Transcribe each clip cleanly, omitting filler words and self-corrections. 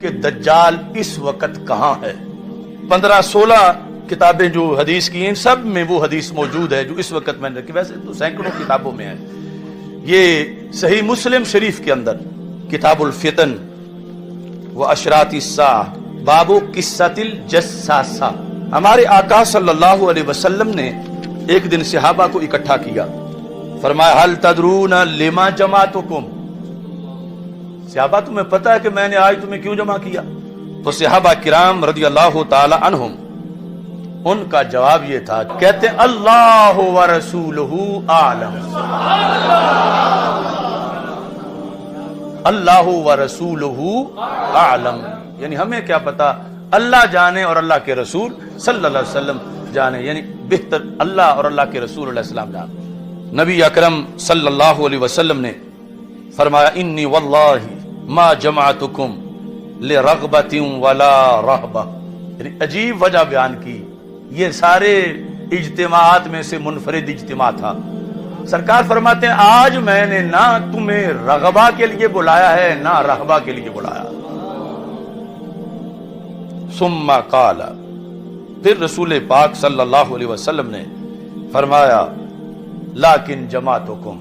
کہ دجال اس وقت کہاں ہے۔ 15-16 کتابیں جو حدیث کی ہیں سب میں وہ حدیث موجود ہے جو اس وقت میں نے رکھی، ویسے تو سینکڑوں کتابوں میں ہے۔ یہ صحیح مسلم شریف کے اندر کتاب الفتن و اشراط الساعہ باب قصۃ الجساسہ، ہمارے آقا صلی اللہ علیہ وسلم نے ایک دن صحابہ کو اکٹھا کیا، فرمایا حل تدرون لما جمعتکم، صحابہ تمہیں پتا ہے کہ میں نے آج تمہیں کیوں جمع کیا؟ تو صحابہ کرام رضی اللہ تعالی عنہم ان کا جواب یہ تھا، کہتے ہیں اللہ ورسولہ اعلم، اللہ ورسولہ اعلم، یعنی ہمیں کیا پتا، اللہ جانے اور اللہ کے رسول صلی اللہ علیہ وسلم جانے، یعنی بہتر اللہ اور اللہ کے رسول علیہ السلام جانے۔ نبی اکرم صلی اللہ علیہ وسلم نے فرمایا انی واللہ ما جمعتکم لرغبت ولا رہبہ، یعنی عجیب وجہ بیان کی، یہ سارے اجتماعات میں سے منفرد اجتماع تھا۔ سرکار فرماتے ہیں آج میں نے نہ تمہیں رغبہ کے لیے بلایا ہے نہ رہبہ کے لیے بلایا۔ ثم قال، پھر رسول پاک صلی اللہ علیہ وسلم نے فرمایا لیکن جمعتکم،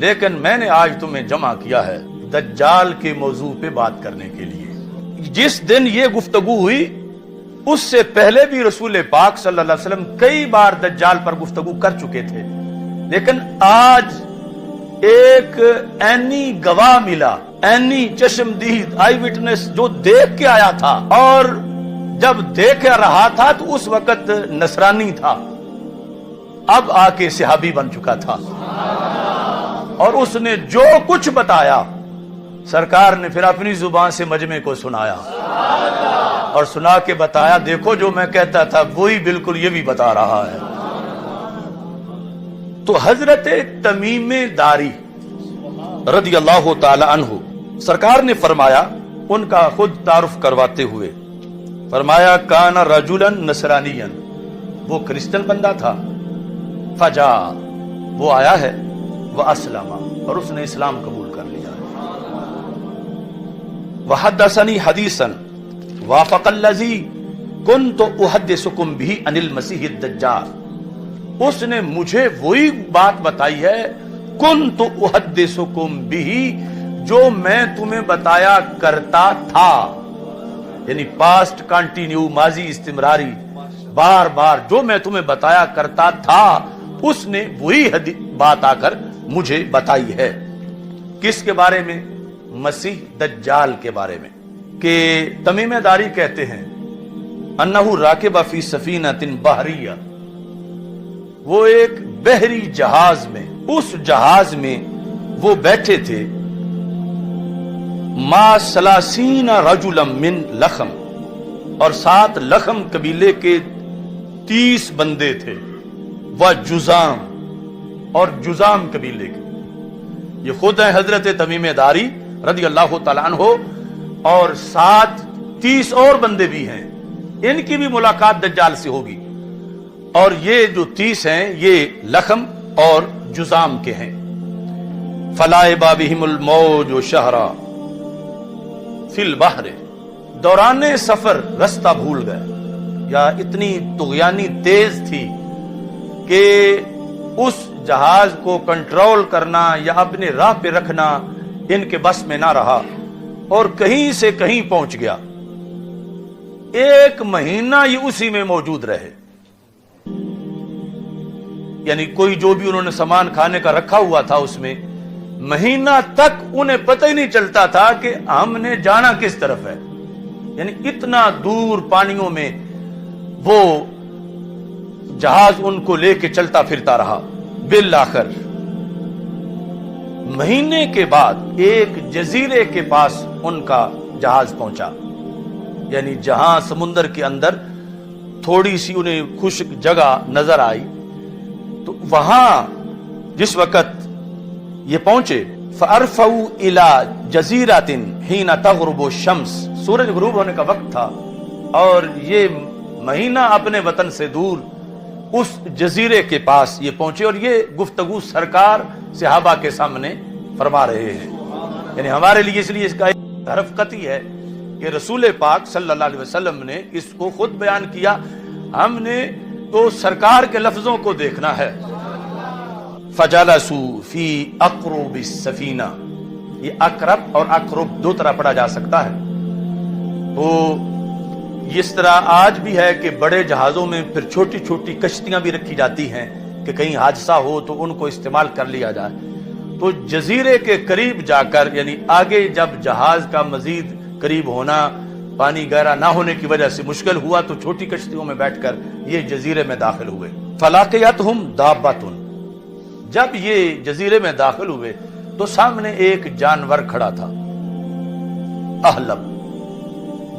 لیکن میں نے آج تمہیں جمع کیا ہے دجال کے موضوع پہ بات کرنے کے لیے۔ جس دن یہ گفتگو ہوئی اس سے پہلے بھی رسول پاک صلی اللہ علیہ وسلم کئی بار دجال پر گفتگو کر چکے تھے، لیکن آج ایک عینی گواہ ملا، عینی چشمدید آئی وٹنس جو دیکھ کے آیا تھا، اور جب دیکھ رہا تھا تو اس وقت نصرانی تھا، اب آ کے صحابی بن چکا تھا، اور اس نے جو کچھ بتایا سرکار نے پھر اپنی زبان سے مجمع کو سنایا، اور سنا کے بتایا دیکھو جو میں کہتا تھا وہی بالکل یہ بھی بتا رہا ہے۔ تو حضرت تمیم داری رضی اللہ تعالی عنہ سرکار نے فرمایا، ان کا خود تعارف کرواتے ہوئے فرمایا کان رجلا نصرانیا، وہ کرسچن بندہ تھا، فجا، وہ آیا ہے، واسلم، اور اس نے اسلام قبول کر لیا ہے، وحدثنی حدیثا وافق الذی کنت احدثکم بہ عن المسیح الدجال، اس نے مجھے وہی بات بتائی ہے کنت احدثکم بہ، جو میں تمہیں بتایا کرتا تھا، یعنی پاسٹ کنٹینیو، ماضی استمراری، بار بار جو میں تمہیں بتایا کرتا تھا اس نے وہی بات آ کر مجھے بتائی ہے۔ کس کے بارے میں؟ مسیح دجال کے بارے میں، کہ تمیم داری کہتے ہیں انہو راکب فی سفینۃ بحریہ، وہ ایک بحری جہاز میں، اس جہاز میں وہ بیٹھے تھے، ما 30 رجلا من لخم، اور 7 لخم قبیلے کے 30 بندے تھے، وہ جزام، اور جزام قبیلے کے، یہ خود ہیں حضرت تمیم داری رضی اللہ تعالیٰ عنہ، اور 30 اور بندے بھی ہیں، ان کی بھی ملاقات دجال سے ہوگی، اور یہ جو 30 ہیں یہ لخم اور جزام کے ہیں۔ فلائب بہم الموج شہرا فی البحر، دوران سفر رستہ بھول گئے، یا اتنی طغیانی تیز تھی کہ اس جہاز کو کنٹرول کرنا یا اپنے راہ پہ رکھنا ان کے بس میں نہ رہا، اور کہیں سے کہیں پہنچ گیا، 1 مہینہ یہ اسی میں موجود رہے، یعنی کوئی جو بھی انہوں نے سامان کھانے کا رکھا ہوا تھا اس میں، مہینہ تک انہیں پتہ ہی نہیں چلتا تھا کہ ہم نے جانا کس طرف ہے، یعنی اتنا دور پانیوں میں وہ جہاز ان کو لے کے چلتا پھرتا رہا۔ بالآخر مہینے کے بعد ایک جزیرے کے پاس ان کا جہاز پہنچا، یعنی جہاں سمندر کے اندر تھوڑی سی انہیں خشک جگہ نظر آئی، تو وہاں جس وقت یہ پہنچے، فَأَرْفَوْا إِلَى جَزِيرَةٍ حِينَ تَغْرُبُ الشَّمْسُ، سورج غروب ہونے کا وقت تھا، اور یہ مہینہ اپنے وطن سے دور اس جزیرے کے پاس یہ پہنچے، اور یہ گفتگو سرکار صحابہ کے سامنے فرما رہے ہیں، یعنی ہمارے لیے اس لیے اس کا ایک حرف قطعی ہے کہ رسول پاک صلی اللہ علیہ وسلم نے اس کو خود بیان کیا، ہم نے تو سرکار کے لفظوں کو دیکھنا ہے۔ فجلسوا فی اقرب السفینہ، یہ اقرب اور اقرب دو طرح پڑھا جا سکتا ہے۔ تو اس طرح آج بھی ہے کہ بڑے جہازوں میں پھر چھوٹی چھوٹی کشتیاں بھی رکھی جاتی ہیں کہ کہیں حادثہ ہو تو ان کو استعمال کر لیا جائے۔ تو جزیرے کے قریب جا کر، یعنی آگے جب جہاز کا مزید قریب ہونا، پانی گہرا نہ ہونے کی وجہ سے مشکل ہوا، تو چھوٹی کشتیوں میں بیٹھ کر یہ جزیرے میں داخل ہوئے۔ فلاقیتہم دابۃ، جب یہ جزیرے میں داخل ہوئے تو سامنے ایک جانور کھڑا تھا، اہلب،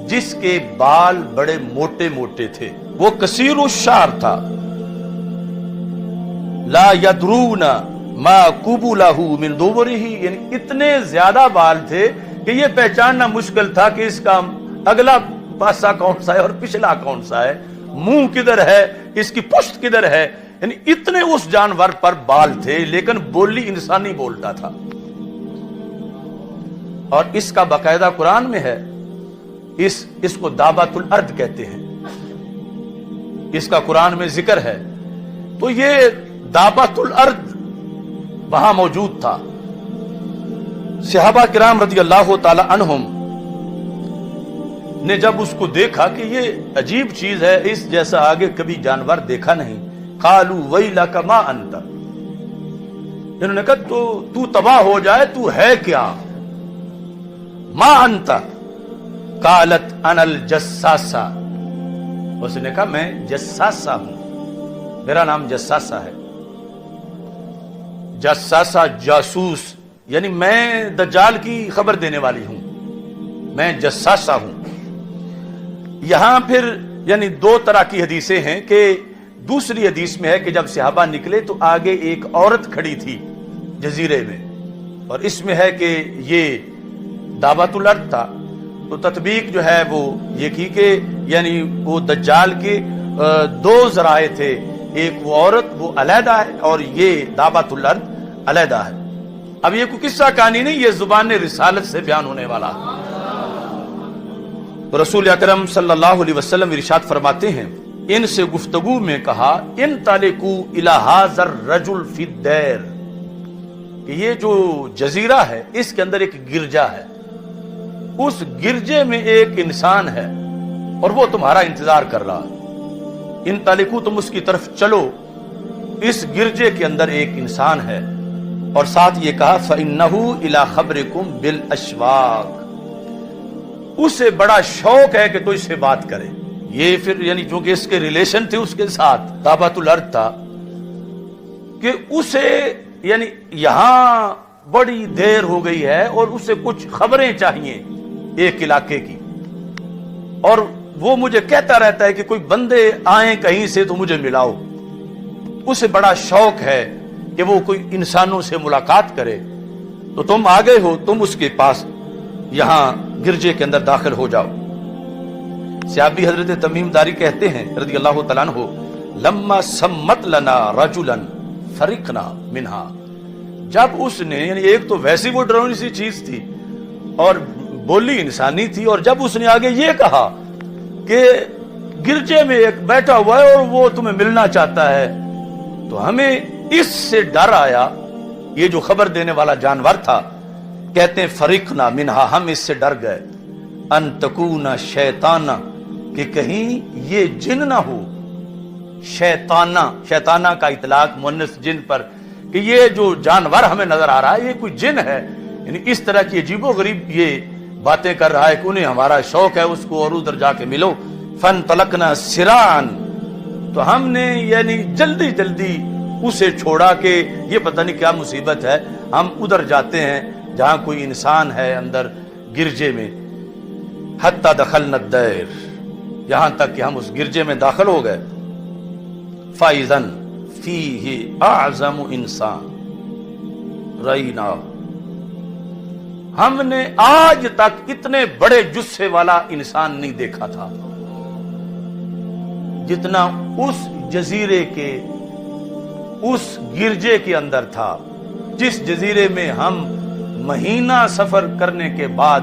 جس کے بال بڑے موٹے موٹے تھے، وہ کثیر الشعر تھا، لا یدرون ما قبلہ من دبرہ، یعنی اتنے زیادہ بال تھے کہ یہ پہچاننا مشکل تھا کہ اس کا اگلا پاسا کون سا ہے اور پچھلا کون سا ہے، منہ کدھر ہے، اس کی پشت کدھر ہے، یعنی اتنے اس جانور پر بال تھے، لیکن بولی انسانی بولتا تھا۔ اور اس کا باقاعدہ قرآن میں ہے، اس کو دابۃ الارض کہتے ہیں، اس کا قرآن میں ذکر ہے۔ تو یہ دابۃ الارض وہاں موجود تھا۔ صحابہ کرام رضی اللہ تعالی عنہم نے جب اس کو دیکھا کہ یہ عجیب چیز ہے، اس جیسا آگے کبھی جانور دیکھا نہیں، قالوا ویلک ما انت، انہوں نے کہا تو تباہ ہو جائے، تو ہے کیا؟ ما انت قالت انا الجساسہ، اس نے کہا میں جساسہ ہوں، میرا نام جساسہ ہے۔ جساسہ جاسوس، یعنی میں دجال کی خبر دینے والی ہوں، میں جساسہ ہوں۔ یہاں پھر یعنی دو طرح کی حدیثیں ہیں کہ دوسری حدیث میں ہے کہ جب صحابہ نکلے تو آگے ایک عورت کھڑی تھی جزیرے میں، اور اس میں ہے کہ یہ دعوت الارض تھا۔ تو تطبیق جو ہے وہ یہ کی کہ یعنی وہ دجال کے دو ذرائع تھے، ایک وہ عورت وہ علیحدہ ہے اور یہ دعوت الارض علیحدہ ہے۔ اب یہ کوئی قصہ کہانی نہیں، یہ زبان رسالت سے بیان ہونے والا ہے۔ رسول اکرم صلی اللہ علیہ وسلم ارشاد فرماتے ہیں، ان سے گفتگو میں کہا انطلقوا الی ھذا الرجل فی الدیر، کہ یہ جو جزیرہ ہے اس کے اندر ایک گرجا ہے، اس گرجے میں ایک انسان ہے اور وہ تمہارا انتظار کر رہا ہے، انطلقوا تم اس کی طرف چلو، اس گرجے کے اندر ایک انسان ہے۔ اور ساتھ یہ کہا فَإِنَّهُ إِلَى خَبْرِكُمْ بِالْأَشْوَاقِ، اسے بڑا شوق ہے کہ تو اس سے بات کرے۔ یہ پھر یعنی چونکہ اس کے ریلیشن تھے اس کے ساتھ، دعوت الارض تھا، کہ اسے یعنی یہاں بڑی دیر ہو گئی ہے اور اسے کچھ خبریں چاہیے ایک علاقے کی، اور وہ مجھے کہتا رہتا ہے کہ کوئی بندے آئیں کہیں سے تو مجھے ملاؤ۔ اسے بڑا شوق ہے کہ وہ کوئی انسانوں سے ملاقات کرے، تو تم آگے ہو، تم اس کے پاس یہاں گرجے کے اندر داخل ہو جاؤ۔ صحابی حضرت تمیم داری کہتے ہیں رضی اللہ تعالیٰ عنہ، لما سمت لنا رجلا فرقنا منہا، جب اس نے یعنی ایک تو ویسی وہ ڈرونی سی چیز تھی اور بولی انسانی تھی، اور جب اس نے آگے یہ کہا کہ گرجے میں ایک بیٹھا ہوا ہے اور وہ تمہیں ملنا چاہتا ہے، تو ہمیں اس سے ڈر آیا، یہ جو خبر دینے والا جانور تھا، کہتے ہیں فرقنا منہا، ہم اس سے ڈر گئے، ان تکون شیطانہ، کہ کہیں یہ جن نہ ہو، شیطانہ کا اطلاق مؤنث جن پر، کہ یہ جو جانور ہمیں نظر آ رہا ہے یہ کوئی جن ہے، یعنی اس طرح کی عجیب و غریب یہ باتیں کر رہا ہے کہ انہیں ہمارا شوق ہے اس کو اور ادھر جا کے ملو۔ فانطلقنا سراعا، تو ہم نے یعنی جلدی جلدی اسے چھوڑا کہ یہ پتہ نہیں کیا مصیبت ہے، ہم ادھر جاتے ہیں جہاں کوئی انسان ہے اندر گرجے میں۔ حتی دخلنا الدیر، یہاں تک کہ ہم اس گرجے میں داخل ہو گئے۔ فَإِذًا فِيهِ أَعْظَمُ إِنسَانٍ رَأَيْنَاهُ، ہم نے آج تک اتنے بڑے جثے والا انسان نہیں دیکھا تھا جتنا اس جزیرے کے اس گرجے کے اندر تھا، جس جزیرے میں ہم مہینہ سفر کرنے کے بعد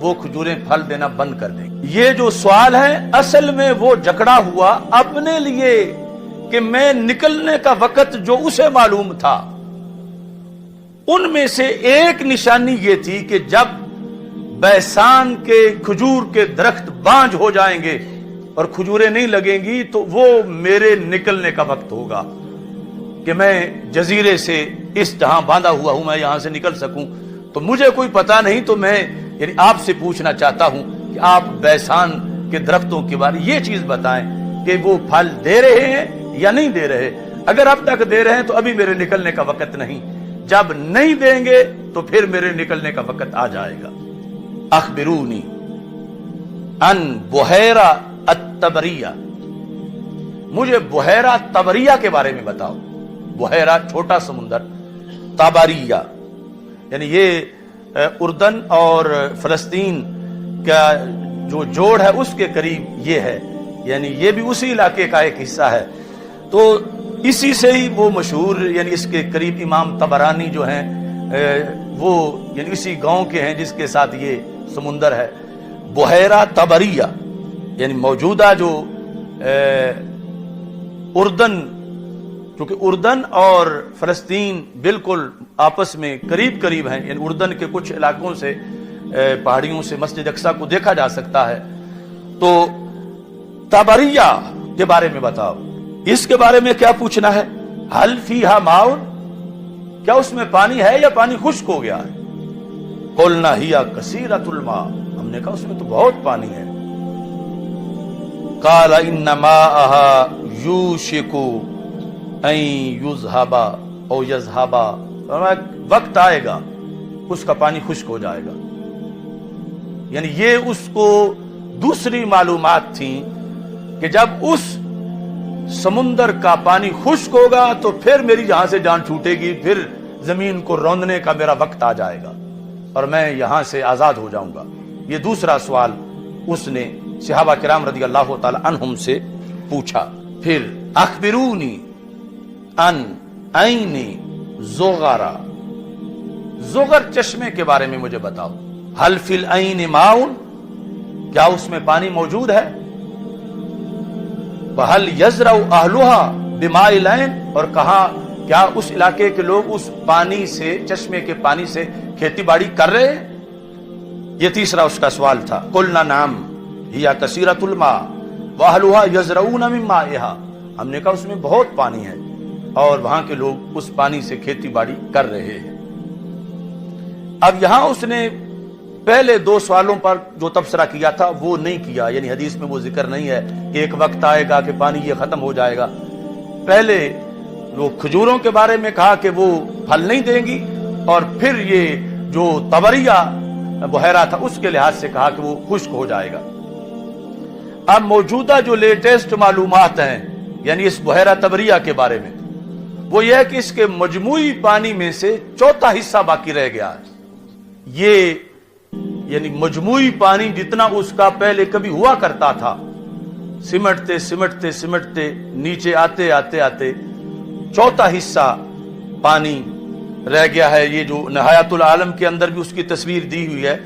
وہ کھجوریں پھل دینا بند کر دیں گی۔ یہ جو سوال ہے اصل میں وہ جکڑا ہوا اپنے لیے کہ میں نکلنے کا وقت جو اسے معلوم تھا، ان میں سے ایک نشانی یہ تھی کہ جب بیسان کے کھجور کے درخت بانجھ ہو جائیں گے اور کھجوریں نہیں لگیں گی تو وہ میرے نکلنے کا وقت ہوگا کہ میں جزیرے سے اس جہاں باندھا ہوا ہوں میں یہاں سے نکل سکوں۔ تو مجھے کوئی پتا نہیں، تو میں یعنی آپ سے پوچھنا چاہتا ہوں کہ آپ بیسان کے درختوں کے بارے یہ چیز بتائیں کہ وہ پھل دے رہے ہیں یا نہیں دے رہے۔ اگر اب تک دے رہے ہیں تو ابھی میرے نکلنے کا وقت نہیں، جب نہیں دیں گے تو پھر میرے نکلنے کا وقت آ جائے گا۔ اخبرونی ان بحیرہ الطبریہ، مجھے بحیرہ طبریہ کے بارے میں بتاؤ۔ بحیرہ چھوٹا سمندر، طبریہ یعنی یہ اردن اور فلسطین کا جو جوڑ ہے اس کے قریب یہ ہے، یعنی یہ بھی اسی علاقے کا ایک حصہ ہے۔ تو اسی سے ہی وہ مشہور، یعنی اس کے قریب امام طبرانی جو ہیں وہ یعنی اسی گاؤں کے ہیں جس کے ساتھ یہ سمندر ہے۔ بحیرہ طبریہ یعنی موجودہ جو اردن، کیونکہ اردن اور فلسطین بالکل آپس میں قریب قریب ہیں، یعنی اردن کے کچھ علاقوں سے پہاڑیوں سے مسجد اقصیٰ کو دیکھا جا سکتا ہے۔ تو طبریہ کے بارے میں بتاؤ، اس کے بارے میں کیا پوچھنا ہے؟ حل فیہا ماء، کیا اس میں پانی ہے یا پانی خشک ہو گیا ہے؟ قلنا ہی کثیرۃ الماء، ہم نے کہا اس میں تو بہت پانی ہے۔ قال ان ماءها یوشک ان یذهب او یذهب، وقت آئے گا اس کا پانی خشک ہو جائے گا۔ یعنی یہ اس کو دوسری معلومات تھیں کہ جب اس سمندر کا پانی خشک ہوگا تو پھر میری یہاں سے جان چھوٹے گی، پھر زمین کو روندنے کا میرا وقت آ جائے گا اور میں یہاں سے آزاد ہو جاؤں گا۔ یہ دوسرا سوال اس نے صحابہ کرام رضی اللہ تعالی عنہم سے پوچھا۔ پھر اخبرونی ان عین زغرا، زغر چشمے کے بارے میں مجھے بتاؤ۔ حل فی العین ماء، کیا اس میں پانی موجود ہے؟ وَهَلْ يَزْرَعُ أَهْلُهَا بِمَاءِ الْعَيْنِ، اور کہا کیا اس علاقے کے لوگ اس پانی سے، چشمے کے پانی سے کھیتی باڑی کر رہے ہیں؟ یہ تیسرا اس کا سوال تھا۔ قُلْنَا نَعَمْ هِيَ كَثِيرَةُ الْمَاءِ وَأَهْلُهَا يَزْرَعُونَ مِن مَّائِهَا، ہم نے کہا اس میں بہت پانی ہے اور وہاں کے لوگ اس پانی سے کھیتی باڑی کر رہے ہیں۔ اب یہاں اس نے پہلے دو سوالوں پر جو تبصرہ کیا تھا وہ نہیں کیا، یعنی حدیث میں وہ ذکر نہیں ہے کہ ایک وقت آئے گا کہ پانی یہ ختم ہو جائے گا۔ پہلے وہ کھجوروں کے بارے میں کہا کہ وہ پھل نہیں دیں گی، اور پھر یہ جو طبریہ بحیرہ تھا اس کے لحاظ سے کہا کہ وہ خشک ہو جائے گا۔ اب موجودہ جو لیٹسٹ معلومات ہیں یعنی اس بحیرہ طبریہ کے بارے میں، وہ یہ ہے کہ اس کے مجموعی پانی میں سے چوتھا حصہ باقی رہ گیا ہے۔ یہ یعنی مجموعی پانی جتنا اس کا پہلے کبھی ہوا کرتا تھا، سمٹتے سمٹتے سمٹتے نیچے آتے آتے آتے چوتھا حصہ پانی رہ گیا ہے۔ یہ جو نہایت العالم کے اندر بھی اس کی تصویر دی ہوئی ہے،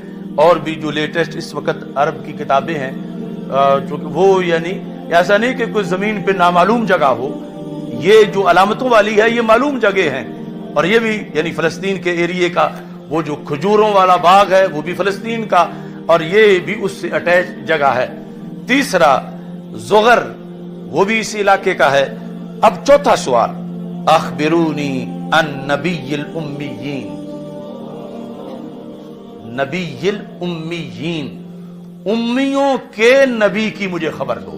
اور بھی جو لیٹسٹ اس وقت عرب کی کتابیں ہیں، چونکہ وہ یعنی ایسا نہیں کہ کوئی زمین پہ نامعلوم جگہ ہو، یہ جو علامتوں والی ہے یہ معلوم جگہ ہیں، اور یہ بھی یعنی فلسطین کے ایریے کا وہ جو کھجوروں والا باغ ہے وہ بھی فلسطین کا، اور یہ بھی اس سے اٹیچ جگہ ہے۔ تیسرا زغر وہ بھی اسی علاقے کا ہے۔ اب چوتھا سوال، اخبرونی عن نبی الامیین، نبی الامیین، امیوں کے نبی کی مجھے خبر دو۔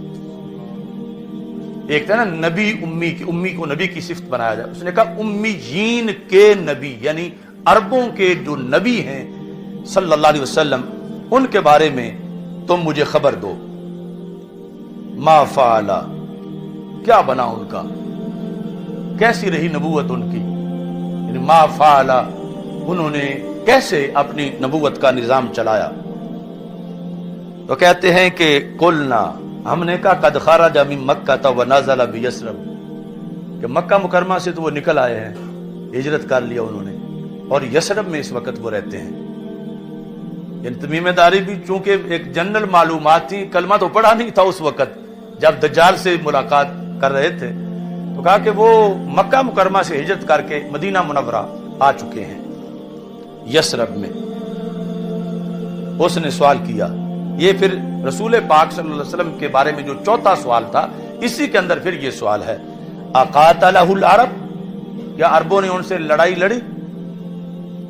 ایک تھا نا نبی امی کی، امی کو نبی کی صفت بنایا جائے، اس نے کہا امیین کے نبی، یعنی عربوں کے جو نبی ہیں صلی اللہ علیہ وسلم، ان کے بارے میں تم مجھے خبر دو۔ ما فعل، کیا بنا ان کا، کیسی رہی نبوت ان کی، یعنی ما فعل، انہوں نے کیسے اپنی نبوت کا نظام چلایا۔ تو کہتے ہیں کہ قلنا، ہم نے کہا قد خرج من مکہ ونزل بیثرب، کہ مکہ مکرمہ سے تو وہ نکل آئے ہیں، ہجرت کر لیا انہوں نے، اور یثرب میں اس وقت وہ رہتے ہیں۔ یعنی تمیم داری بھی چونکہ ایک جنرل معلومات تھی، کلمہ تو پڑھا نہیں تھا اس وقت جب دجال سے ملاقات کر رہے تھے، تو کہا کہ وہ مکہ مکرمہ سے ہجرت کر کے مدینہ منورہ آ چکے ہیں یثرب میں۔ اس نے سوال کیا، یہ پھر رسول پاک صلی اللہ علیہ وسلم کے بارے میں جو چوتھا سوال تھا، اسی کے اندر پھر یہ سوال ہے، اقاتلہ العرب، کیا عربوں نے ان سے لڑائی لڑی،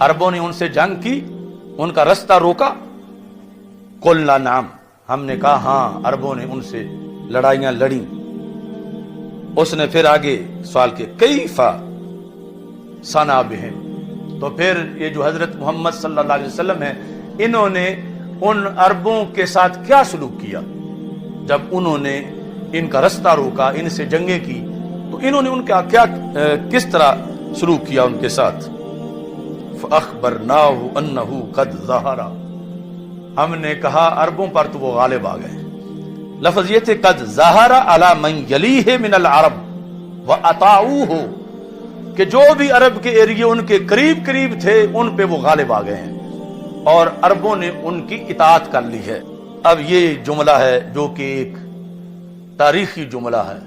عربوں نے ان سے جنگ کی، ان کا رستہ روکا؟ قلنا نعم، ہم نے کہا ہاں عربوں نے ان سے لڑائیاں لڑیں۔ اس نے پھر آگے سوال کیا، کیف صنع بہم، تو پھر یہ جو حضرت محمد صلی اللہ علیہ وسلم ہیں، انہوں نے ان عربوں کے ساتھ کیا سلوک کیا جب انہوں نے ان کا رستہ روکا، ان سے جنگیں کی، تو انہوں نے ان کا کیا کس طرح سلوک کیا ان کے ساتھ؟ فَأَخْبَرْنَاهُ أَنَّهُ قَدْ ظَهَرَ، ہم نے کہا عربوں پر تو وہ غالب آ گئے۔ لفظ یہ تھے قد ظہر علی من یلیہ من العرب وَأَطَاعُوهُ، کہ جو بھی عرب کے ایریے ان کے قریب قریب تھے ان پہ وہ غالب آ گئے ہیں اور عربوں نے ان کی اطاعت کر لی ہے۔ اب یہ جملہ ہے جو کہ ایک تاریخی جملہ ہے،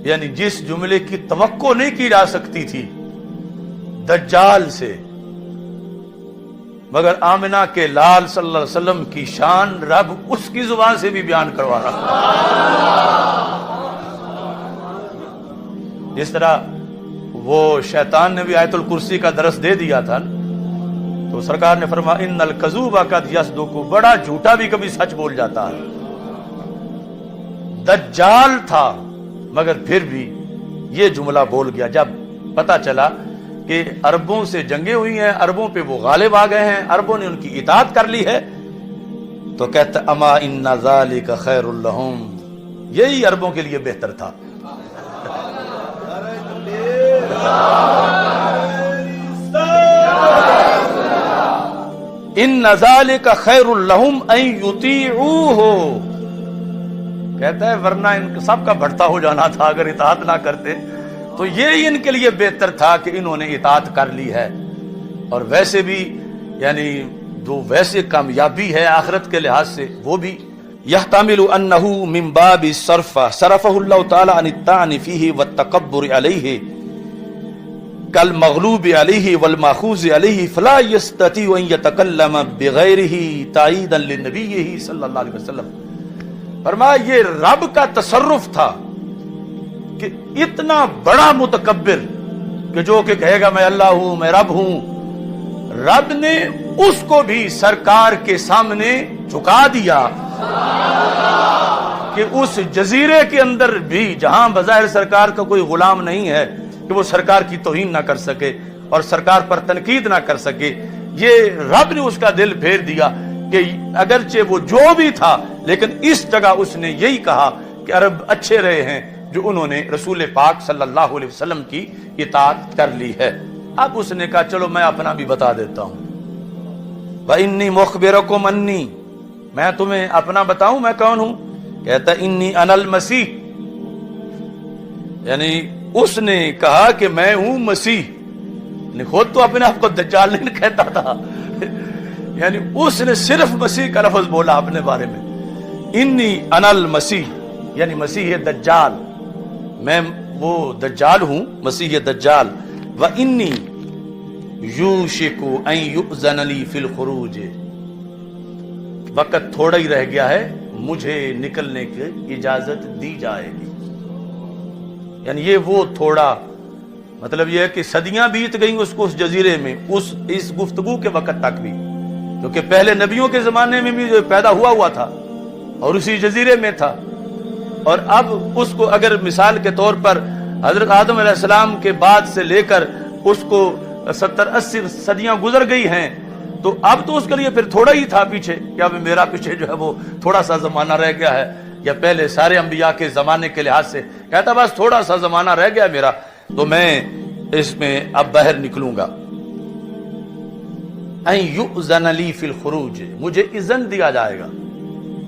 یعنی جس جملے کی توقع نہیں کی جا سکتی تھی دجال سے، مگر آمنہ کے لال صلی اللہ علیہ وسلم کی شان رب اس کی زبان سے بھی بیان کروا رہا۔ جس طرح وہ شیطان نے بھی آیت الکرسی کا درس دے دیا تھا، تو سرکار نے فرمایا ان الکذوب قد یصدق، بڑا جھوٹا بھی کبھی سچ بول جاتا ہے۔ دجال تھا مگر پھر بھی یہ جملہ بول گیا جب پتا چلا کہ عربوں سے جنگیں ہوئی ہیں، عربوں پہ وہ غالب آ گئے ہیں، عربوں نے ان کی اطاعت کر لی ہے، تو کہتا اما ان ذالک خیر لہم، یہی عربوں کے لیے بہتر تھا۔ ان ذالک خیر لہم ان یطیعوہ، کہتا ہے ورنہ ان سب کا بھٹتا ہو جانا تھا اگر اطاعت نہ کرتے، تو یہ ان کے لیے بہتر تھا کہ انہوں نے اطاعت کر لی ہے۔ اور ویسے بھی یعنی جو ویسے کامیابی ہے آخرت کے لحاظ سے، وہ بھی یحتمل انہ من باب الصرف صرفہ اللہ تعالی عن الطعن فیہ والتکبر علیہ کالمغلوب علیہ والماخوذ علیہ فلا یستطیع ان یتکلم بغیرہ تائیدا لنبیہ صلی اللہ علیہ وسلم۔ فرمایا یہ رب کا تصرف تھا کہ اتنا بڑا متکبر کہ جو کہ کہے گا میں اللہ ہوں، میں رب ہوں، رب نے اس کو بھی سرکار کے سامنے جھکا دیا کہ اس جزیرے کے اندر بھی جہاں بظاہر سرکار کا کوئی غلام نہیں ہے کہ وہ سرکار کی توہین نہ کر سکے اور سرکار پر تنقید نہ کر سکے، یہ رب نے اس کا دل پھیر دیا کہ اگرچہ وہ جو بھی تھا لیکن اس جگہ اس نے یہی کہا کہ عرب اچھے رہے ہیں جو انہوں نے رسول پاک صلی اللہ علیہ وسلم کی اطاعت کر لی ہے۔ اب اس نے کہا چلو میں اپنا بھی بتا دیتا ہوں، وَإِنِّي مُخْبِرَكُمْ أَنِّي، میں تمہیں اپنا بتاؤں میں کون ہوں؟ کہتا انی انا المسیح، یعنی اس نے کہا کہ میں ہوں مسیح، خود تو اپنے آپ کو دجال نہیں کہتا تھا، یعنی اس نے صرف مسیح کا لفظ بولا اپنے بارے میں، انی انا المسیح، یعنی مسیح دجال، میں وہ دجال ہوں، مسیح دجال۔ وَإِنِّي يُوشِكُ أَن يُؤْذَنَ لِي فِي الْخُرُوجِ، وقت تھوڑا ہی رہ گیا ہے مجھے نکلنے کی اجازت دی جائے گی۔ یعنی یہ وہ تھوڑا مطلب یہ ہے کہ صدیاں بیت گئیں اس کو اس جزیرے میں، اس گفتگو کے وقت تک بھی، کیونکہ پہلے نبیوں کے زمانے میں بھی پیدا ہوا تھا اور اسی جزیرے میں تھا، اور اب اس کو اگر مثال کے طور پر حضرت آدم علیہ السلام کے بعد سے لے کر اس کو 70-80 صدیاں گزر گئی ہیں، تو اب تو اس کے لیے پھر تھوڑا ہی تھا پیچھے، کیا میرا پیچھے جو ہے وہ تھوڑا سا زمانہ رہ گیا ہے، یا پہلے سارے انبیاء کے زمانے کے لحاظ سے کہتا بس تھوڑا سا زمانہ رہ گیا میرا، تو میں اس میں اب باہر نکلوں گا۔ ان یؤذن لی فی الخروج، مجھے اذن دیا جائے گا،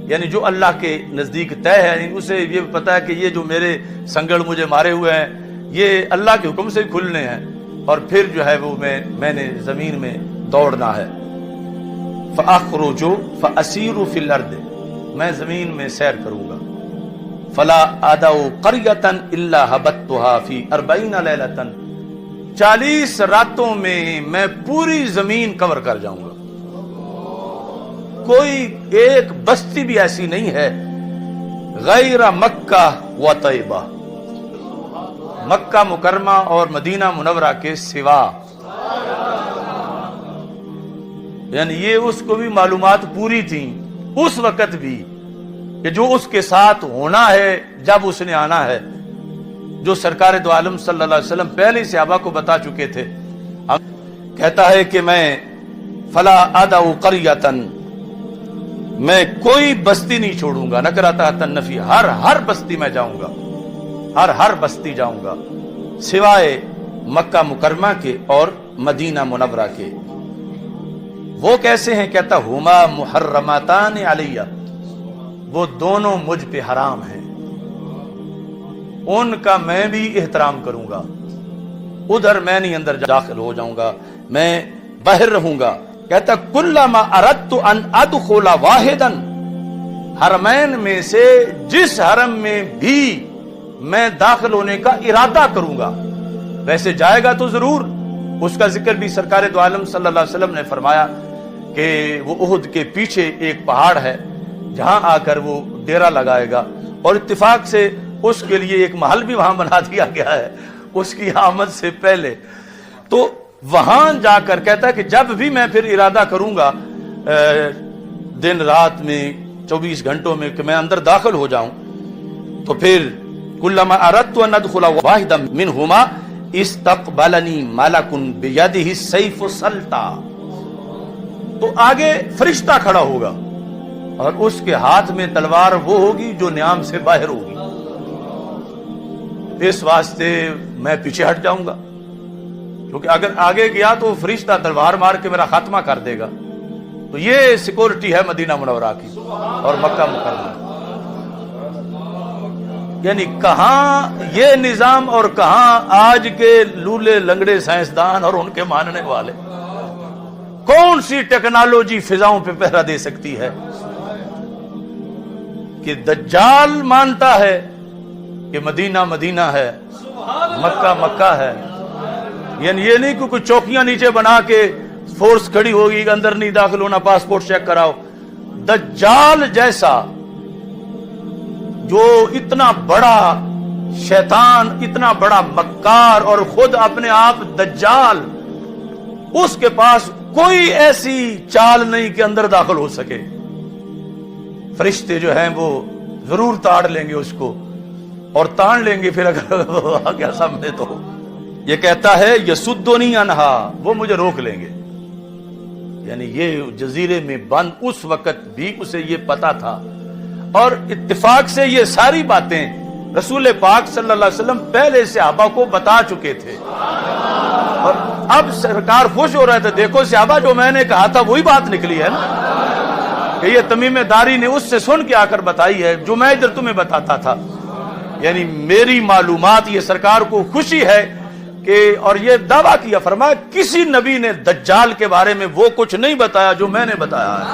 یعنی جو اللہ کے نزدیک طے ہے، اسے یہ پتا ہے کہ یہ جو میرے سنگڑ مجھے مارے ہوئے ہیں یہ اللہ کے حکم سے کھلنے ہیں، اور پھر جو ہے وہ میں نے زمین میں دوڑنا ہے۔ فاخرج فاسیر فی الارض، میں زمین میں سیر کروں گا، فلا ادع قریۃ الا هبتها فی 40 لیلۃ، 40 راتوں میں پوری زمین کور کر جاؤں گا، کوئی ایک بستی بھی ایسی نہیں ہے غیر مکہ و طیبہ، مکہ مکرمہ اور مدینہ منورہ کے سوا۔ یعنی یہ اس کو بھی معلومات پوری تھیں اس وقت بھی کہ جو اس کے ساتھ ہونا ہے جب اس نے آنا ہے، جو سرکار دو عالم صلی اللہ علیہ وسلم پہلے صحابہ کو بتا چکے تھے۔ کہتا ہے کہ میں فلا ادع قریۃ، میں کوئی بستی نہیں چھوڑوں گا، نکرتا تنفی، ہر بستی میں جاؤں گا، ہر بستی جاؤں گا سوائے مکہ مکرمہ کے اور مدینہ منورہ کے۔ وہ کیسے ہیں؟ کہتا ہما محرماتان علیہ، وہ دونوں مجھ پہ حرام ہیں، ان کا میں بھی احترام کروں گا، ادھر میں نہیں اندر داخل ہو جاؤں گا، میں باہر رہوں گا۔ کہتا کلما اردت ان ادخل واحدا، حرمین میں سے جس حرم میں بھی میں داخل ہونے کا ارادہ کروں گا، ویسے جائے گا تو ضرور، اس کا ذکر بھی سرکار دو عالم صلی اللہ علیہ وسلم نے فرمایا کہ وہ احد کے پیچھے ایک پہاڑ ہے جہاں آ کر وہ ڈیرا لگائے گا، اور اتفاق سے اس کے لیے ایک محل بھی وہاں بنا دیا گیا ہے اس کی آمد سے پہلے۔ تو وہاں جا کر کہتا ہے کہ جب بھی میں پھر ارادہ کروں گا دن رات میں 24 گھنٹوں میں کہ میں اندر داخل ہو جاؤں، تو پھر کلما اردت ان ادخل واحدا منہما استقبلنی ملک بیدہ السیف سلطا، تو آگے فرشتہ کھڑا ہوگا اور اس کے ہاتھ میں تلوار وہ ہوگی جو نیام سے باہر ہوگی، اس واسطے میں پیچھے ہٹ جاؤں گا، کیونکہ اگر آگے گیا تو فرشتہ تلوار مار کے میرا خاتمہ کر دے گا۔ تو یہ سیکورٹی ہے مدینہ منورہ کی اور مکہ مکرمہ، یعنی کہاں یہ نظام اور کہاں آج کے لولے لنگڑے سائنسدان اور ان کے ماننے والے، کون سی ٹیکنالوجی فضاؤں پہ پہرا دے سکتی ہے کہ دجال مانتا ہے کہ مدینہ مدینہ ہے، مکہ مکہ ہے، یعنی یہ نہیں کہ کوئی چوکیاں نیچے بنا کے فورس کھڑی ہوگی اندر نہیں داخل ہونا، پاسپورٹ چیک کراؤ۔ دجال جیسا جو اتنا بڑا شیطان، اتنا بڑا مکار اور خود اپنے آپ دجال، اس کے پاس کوئی ایسی چال نہیں کہ اندر داخل ہو سکے۔ فرشتے جو ہیں وہ ضرور تاڑ لیں گے اس کو، اور تان لیں گے پھر اگر آ گیا سامنے تو۔ یہ کہتا ہے یسدنی عنہا، وہ مجھے روک لیں گے، یعنی یہ جزیرے میں بند اس وقت بھی اسے یہ پتا تھا، اور اتفاق سے یہ ساری باتیں رسول پاک صلی اللہ علیہ وسلم پہلے صحابہ کو بتا چکے تھے، اور اب سرکار خوش ہو رہے تھے، دیکھو صحابہ جو میں نے کہا تھا وہی بات نکلی ہے نا، کہ یہ تمیم داری نے اس سے سن کے آ کر بتائی ہے جو میں ادھر تمہیں بتاتا تھا۔ یعنی میری معلومات، یہ سرکار کو خوشی ہے کہ، اور یہ دعویٰ کیا، فرمایا کسی نبی نے دجال کے بارے میں وہ کچھ نہیں بتایا جو میں نے بتایا ہے۔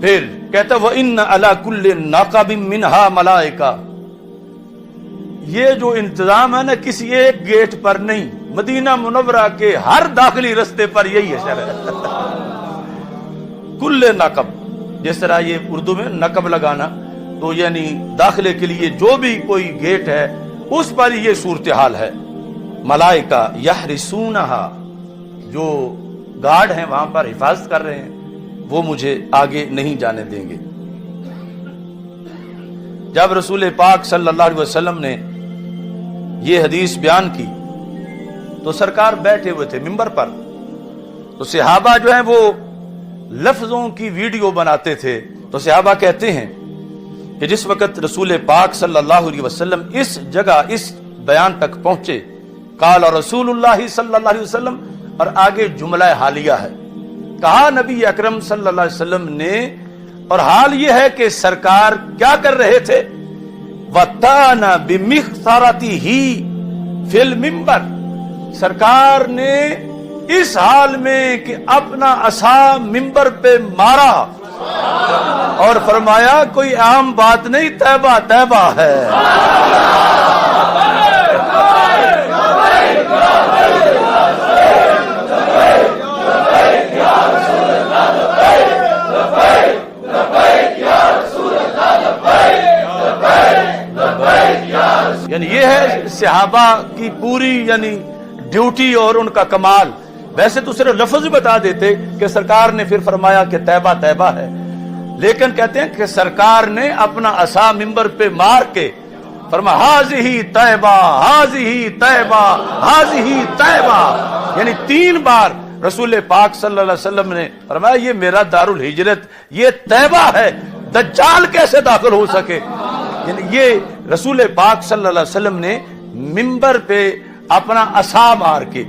پھر کہتا ہے وَإِنَّ عَلَى كُلِّ نَاقَبٍ مِّنْهَا مَلَائِكَةٌ، یہ جو انتظام ہے نا کسی ایک گیٹ پر نہیں، مدینہ منورہ کے ہر داخلی رستے پر یہی ہے شرح۔ کل نقب، جس طرح یہ اردو میں نقب لگانا، تو یعنی داخلے کے لیے جو بھی کوئی گیٹ ہے اس پر یہ صورتحال ہے۔ ملائکہ یحرسونہا، جو گارڈ ہیں وہاں پر حفاظت کر رہے ہیں، وہ مجھے آگے نہیں جانے دیں گے۔ جب رسول پاک صلی اللہ علیہ وسلم نے یہ حدیث بیان کی تو سرکار بیٹھے ہوئے تھے ممبر پر، تو صحابہ جو ہیں وہ لفظوں کی ویڈیو بناتے تھے۔ تو صحابہ کہتے ہیں کہ جس وقت رسول پاک صلی اللہ علیہ وسلم اس جگہ، اس بیان تک پہنچے، قال رسول اللہ صلی اللہ علیہ وسلم، اور آگے جملہ حالیہ ہے، کہا نبی اکرم صلی اللہ علیہ وسلم نے، اور حال یہ ہے کہ سرکار کیا کر رہے تھے، وَتَانَ بِمِخْثَرَتِهِ فِي الْمِنْبَرِ، سرکار نے اس حال میں کہ اپنا عصا منبر پہ مارا اور فرمایا کوئی عام بات نہیں، طیبہ طیبہ ہے۔ یعنی یہ ہے صحابہ کی پوری یعنی ڈیوٹی اور ان کا کمال۔ ویسے تو صرف لفظ بتا دیتے کہ سرکار نے پھر فرمایا کہ طیبہ طیبہ ہے، لیکن کہتے ہیں کہ سرکار نے اپنا عصا منبر پہ مار کے فرمایا ہاذہ طیبہ ہاذہ طیبہ ہاذہ طیبہ، یعنی 3 بار رسول پاک صلی اللہ علیہ وسلم نے فرمایا یہ میرا دارالہجرت، یہ طیبہ ہے، دجال کیسے داخل ہو سکے۔ یعنی یہ رسول پاک صلی اللہ علیہ وسلم نے منبر پہ اپنا عصا مار کے،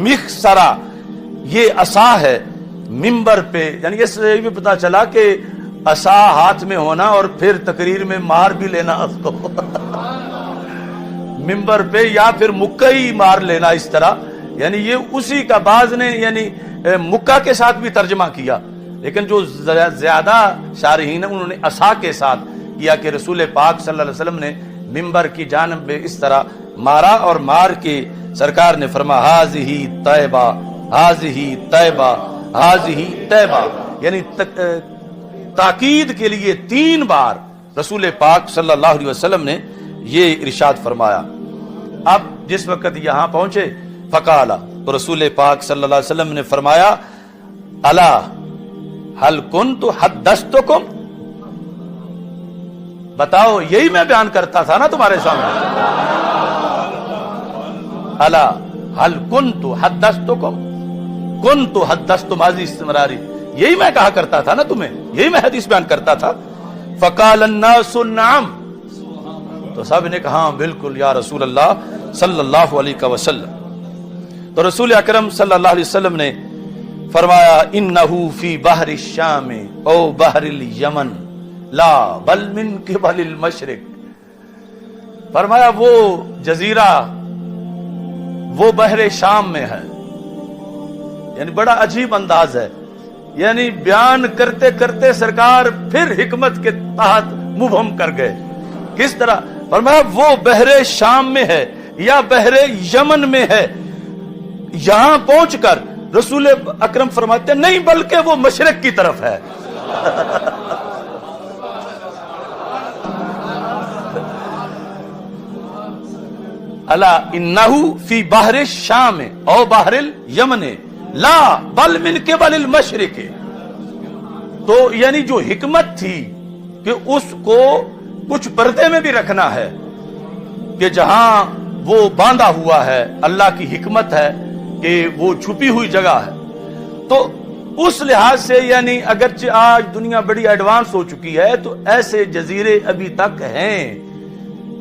مخسرہ یہ عصا ہے منبر پہ، یعنی اس سے بھی پتا چلا کہ عصا ہاتھ میں ہونا اور پھر تقریر میں مار بھی لینا اس کو منبر پہ، یا پھر مکہ ہی مار لینا اس طرح، یعنی یہ اسی کا بعض نے یعنی مکہ کے ساتھ بھی ترجمہ کیا، لیکن جو زیادہ شارحین ہیں انہوں نے عصا کے ساتھ کیا کہ رسول پاک صلی اللہ علیہ وسلم نے منبر کی جانب میں اس طرح مارا اور مار کے سرکار نے فرمایا ہاذہ طیبہ ہاذہ طیبہ ہاذہ طیبہ، یعنی تاکید کے لیے 3 بار رسول پاک صلی اللہ علیہ وسلم نے یہ ارشاد فرمایا۔ اب جس وقت یہاں پہنچے فقال، تو رسول پاک صلی اللہ علیہ وسلم نے فرمایا الا هل كنت حدثتكم، بتاؤ یہی میں بیان کرتا تھا نا تمہارے سامنے، الا هل كنت حدثتكم، كنت حدثت ماضی استمراری، یہی میں کہا کرتا تھا نا تمہیں، یہی میں حدیث بیان کرتا تھا۔ فقال الناس نعم، تو سب نے کہا بالکل یا رسول اللہ صلی اللہ علیہ وسلم۔ تو رسول اکرم صلی اللہ علیہ وسلم نے فرمایا انہو فی بحر الشام او بحر الیمن لا بل من قبل المشرق، فرمایا وہ جزیرہ وہ بحر شام میں ہے، یعنی بڑا عجیب انداز ہے، یعنی بیان کرتے کرتے سرکار پھر حکمت کے تحت مبہم کر گئے۔ کس طرح؟ فرمایا وہ بحر شام میں ہے یا بحر یمن میں ہے، یہاں پہنچ کر رسول اکرم فرماتے ہیں نہیں بلکہ وہ مشرق کی طرف ہے۔ الا انہو فی بحر الشام او بحر الیمن لا بل من قبل المشرق، تو یعنی جو حکمت تھی کہ اس کو کچھ پردے میں بھی رکھنا ہے کہ جہاں وہ باندھا ہوا ہے، اللہ کی حکمت ہے کہ وہ چھپی ہوئی جگہ ہے، تو اس لحاظ سے یعنی اگرچہ آج دنیا بڑی ایڈوانس ہو چکی ہے تو ایسے جزیرے ابھی تک ہیں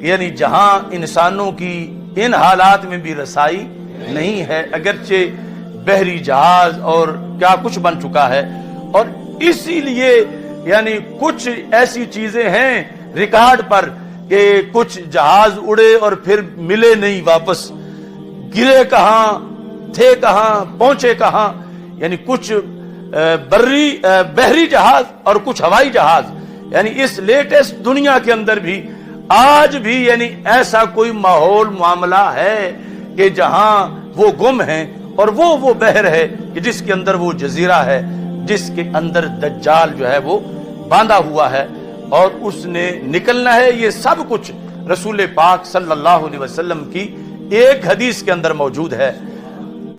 یعنی جہاں انسانوں کی ان حالات میں بھی رسائی نہیں ہے، اگرچہ بحری جہاز اور کیا کچھ بن چکا ہے، اور اسی لیے یعنی کچھ ایسی چیزیں ہیں ریکارڈ پر کہ کچھ جہاز اڑے اور پھر ملے نہیں واپس، گرے کہاں تھے کہاں پہنچے کہاں، یعنی کچھ بحری جہاز اور کچھ ہوائی جہاز، یعنی اس لیٹسٹ دنیا کے اندر بھی آج بھی یعنی ایسا کوئی ماحول معاملہ ہے کہ جہاں وہ گم ہیں، اور وہ بحر ہے کہ جس کے اندر وہ جزیرہ ہے جس کے اندر دجال جو ہے وہ باندھا ہوا ہے اور اس نے نکلنا ہے۔ یہ سب کچھ رسول پاک صلی اللہ علیہ وسلم کی ایک حدیث کے اندر موجود ہے۔